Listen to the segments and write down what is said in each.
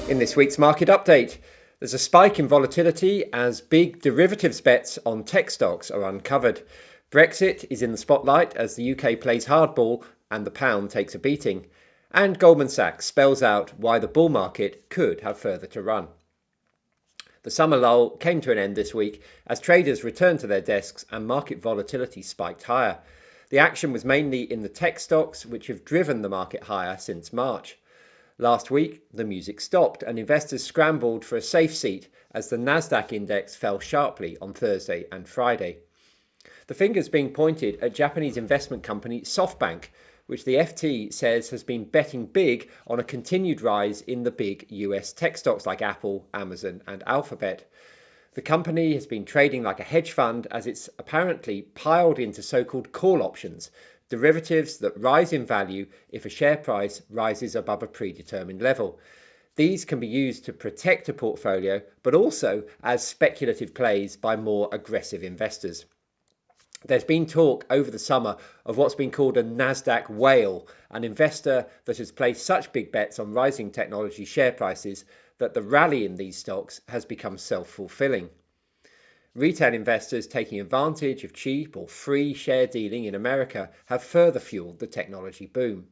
In this week's market update, there's a spike in volatility as big derivatives bets on tech stocks are uncovered. Brexit is in the spotlight as the UK plays hardball and the pound takes a beating. And Goldman Sachs spells out why the bull market could have further to run. The summer lull came to an end this week as traders returned to their desks and market volatility spiked higher. The action was mainly in the tech stocks, which have driven the market higher since March. Last week, the music stopped and investors scrambled for a safe seat as the Nasdaq index fell sharply on Thursday and Friday. The finger's being pointed at Japanese investment company SoftBank, which the FT says has been betting big on a continued rise in the big US tech stocks like Apple, Amazon and Alphabet. The company has been trading like a hedge fund as it's apparently piled into so-called call options, derivatives that rise in value if a share price rises above a predetermined level. These can be used to protect a portfolio, but also as speculative plays by more aggressive investors. There's been talk over the summer of what's been called a Nasdaq whale, an investor that has placed such big bets on rising technology share prices that the rally in these stocks has become self-fulfilling. Retail investors taking advantage of cheap or free share dealing in America have further fueled the technology boom.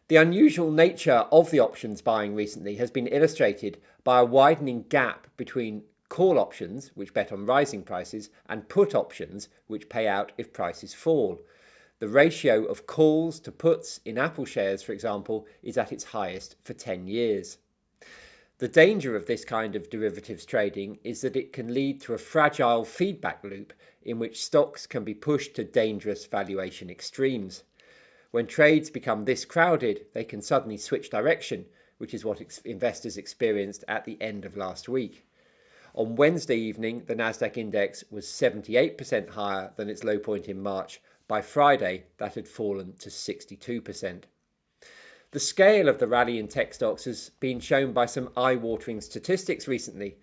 The unusual nature of the options buying recently has been illustrated by a widening gap between call options, which bet on rising prices, and put options, which pay out if prices fall. The ratio of calls to puts in Apple shares, for example, is at its highest for 10 years. The danger of this kind of derivatives trading is that it can lead to a fragile feedback loop in which stocks can be pushed to dangerous valuation extremes. When trades become this crowded, they can suddenly switch direction, which is what investors experienced at the end of last week. On Wednesday evening, the Nasdaq index was 78% higher than its low point in March. By Friday, that had fallen to 62%. The scale of the rally in tech stocks has been shown by some eye-watering statistics recently.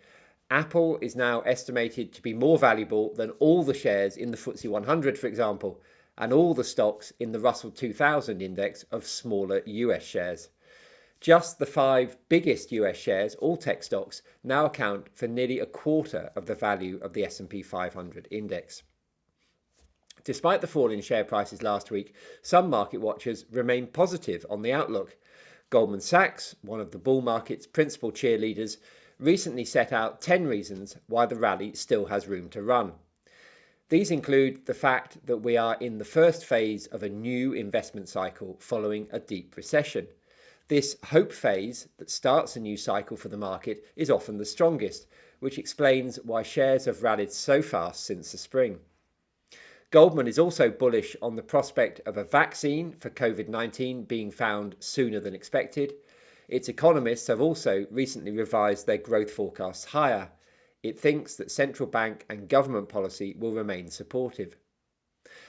Apple is now estimated to be more valuable than all the shares in the FTSE 100, for example, and all the stocks in the Russell 2000 index of smaller US shares. Just the 5 biggest US shares, all tech stocks, now account for nearly a quarter of the value of the S&P 500 index. Despite the fall in share prices last week, some market watchers remain positive on the outlook. Goldman Sachs, one of the bull market's principal cheerleaders, recently set out 10 reasons why the rally still has room to run. These include the fact that we are in the first phase of a new investment cycle following a deep recession. This hope phase that starts a new cycle for the market is often the strongest, which explains why shares have rallied so fast since the spring. Goldman is also bullish on the prospect of a vaccine for COVID-19 being found sooner than expected. Its economists have also recently revised their growth forecasts higher. It thinks that central bank and government policy will remain supportive.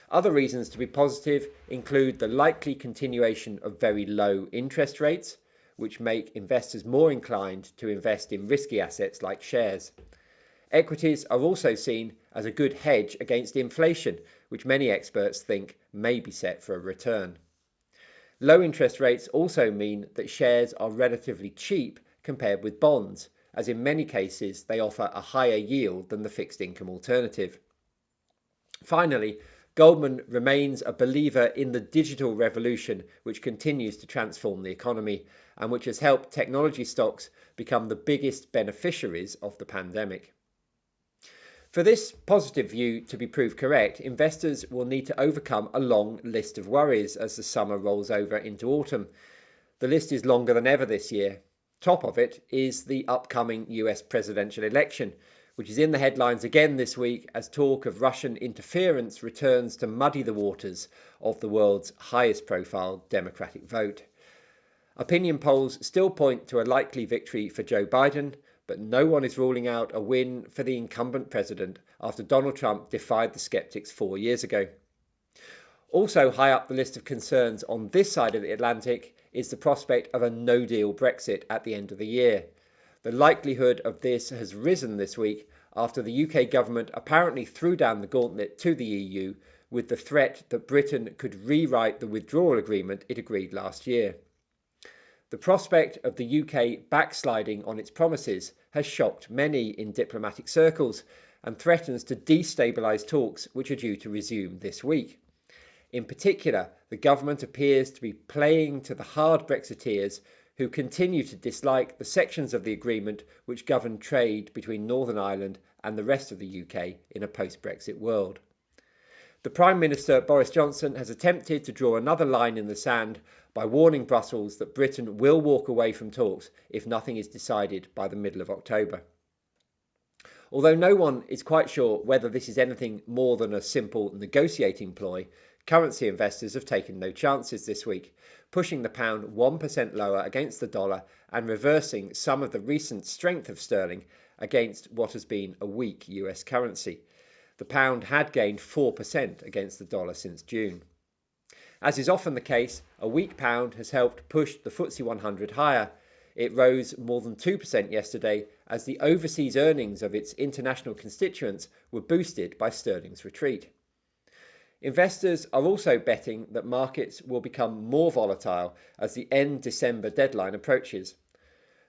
Other reasons to be positive include the likely continuation of very low interest rates, which make investors more inclined to invest in risky assets like shares. Equities are also seen as a good hedge against inflation, which many experts think may be set for a return. Low interest rates also mean that shares are relatively cheap compared with bonds, as in many cases they offer a higher yield than the fixed income alternative. Finally, Goldman remains a believer in the digital revolution, which continues to transform the economy and which has helped technology stocks become the biggest beneficiaries of the pandemic. For this positive view to be proved correct, investors will need to overcome a long list of worries as the summer rolls over into autumn. The list is longer than ever this year. Top of it is the upcoming US presidential election, which is in the headlines again this week as talk of Russian interference returns to muddy the waters of the world's highest profile Democratic vote. Opinion polls still point to a likely victory for Joe Biden, but no one is ruling out a win for the incumbent president after Donald Trump defied the skeptics 4 years ago. Also high up the list of concerns on this side of the Atlantic is the prospect of a no-deal Brexit at the end of the year. The likelihood of this has risen this week after the UK government apparently threw down the gauntlet to the EU with the threat that Britain could rewrite the withdrawal agreement it agreed last year. The prospect of the UK backsliding on its promises has shocked many in diplomatic circles and threatens to destabilise talks which are due to resume this week. In particular, the government appears to be playing to the hard Brexiteers who continue to dislike the sections of the agreement which govern trade between Northern Ireland and the rest of the UK in a post-Brexit world. The Prime Minister Boris Johnson has attempted to draw another line in the sand by warning Brussels that Britain will walk away from talks if nothing is decided by the middle of October. Although no one is quite sure whether this is anything more than a simple negotiating ploy, currency investors have taken no chances this week, pushing the pound 1% lower against the dollar and reversing some of the recent strength of sterling against what has been a weak US currency. The pound had gained 4% against the dollar since June. As is often the case, a weak pound has helped push the FTSE 100 higher. It rose more than 2% yesterday as the overseas earnings of its international constituents were boosted by sterling's retreat. Investors are also betting that markets will become more volatile as the end December deadline approaches.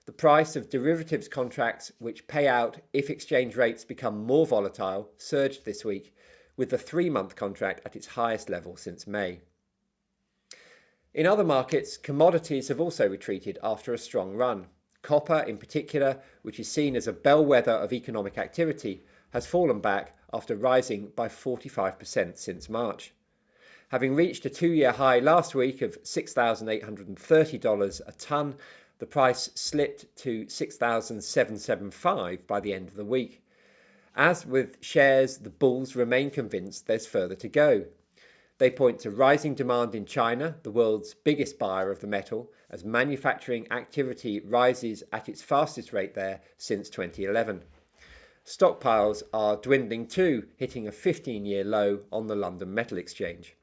The price of derivatives contracts which pay out if exchange rates become more volatile surged this week, with the 3-month contract at its highest level since May. In other markets, commodities have also retreated after a strong run. Copper, in particular, which is seen as a bellwether of economic activity, has fallen back after rising by 45% since March. Having reached a 2-year high last week of $6,830 a tonne, the price slipped to $6,775 by the end of the week. As with shares, the bulls remain convinced there's further to go. They point to rising demand in China, the world's biggest buyer of the metal, as manufacturing activity rises at its fastest rate there since 2011. Stockpiles are dwindling too, hitting a 15-year low on the London Metal Exchange.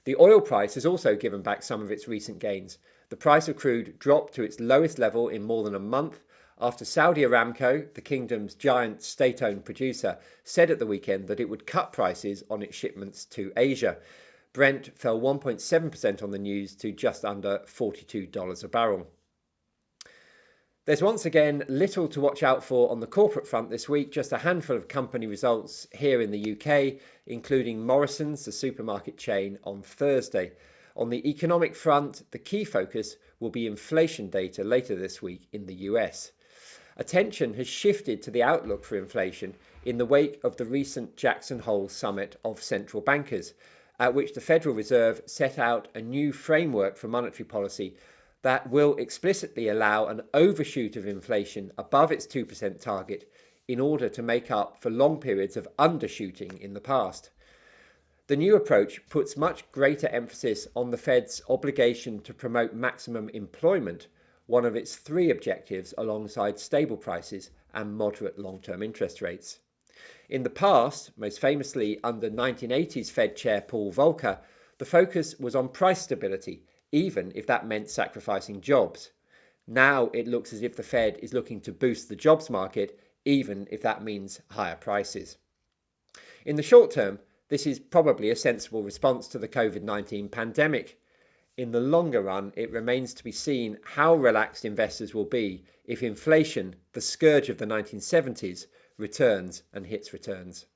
The oil price has also given back some of its recent gains. The price of crude dropped to its lowest level in more than a month after Saudi Aramco, the kingdom's giant state-owned producer, said at the weekend that it would cut prices on its shipments to Asia. Brent fell 1.7% on the news to just under $42 a barrel. There's once again little to watch out for on the corporate front this week, just a handful of company results here in the UK, including Morrisons, the supermarket chain, on Thursday. On the economic front, the key focus will be inflation data later this week in the US. Attention has shifted to the outlook for inflation in the wake of the recent Jackson Hole summit of central bankers, at which the Federal Reserve set out a new framework for monetary policy that will explicitly allow an overshoot of inflation above its 2% target in order to make up for long periods of undershooting in the past. The new approach puts much greater emphasis on the Fed's obligation to promote maximum employment, one of its 3 objectives alongside stable prices and moderate long-term interest rates. In the past, most famously under 1980s Fed Chair Paul Volcker, the focus was on price stability, even if that meant sacrificing jobs. Now it looks as if the Fed is looking to boost the jobs market, even if that means higher prices. In the short term, this is probably a sensible response to the COVID-19 pandemic. In the longer run, it remains to be seen how relaxed investors will be if inflation, the scourge of the 1970s, returns and hits returns.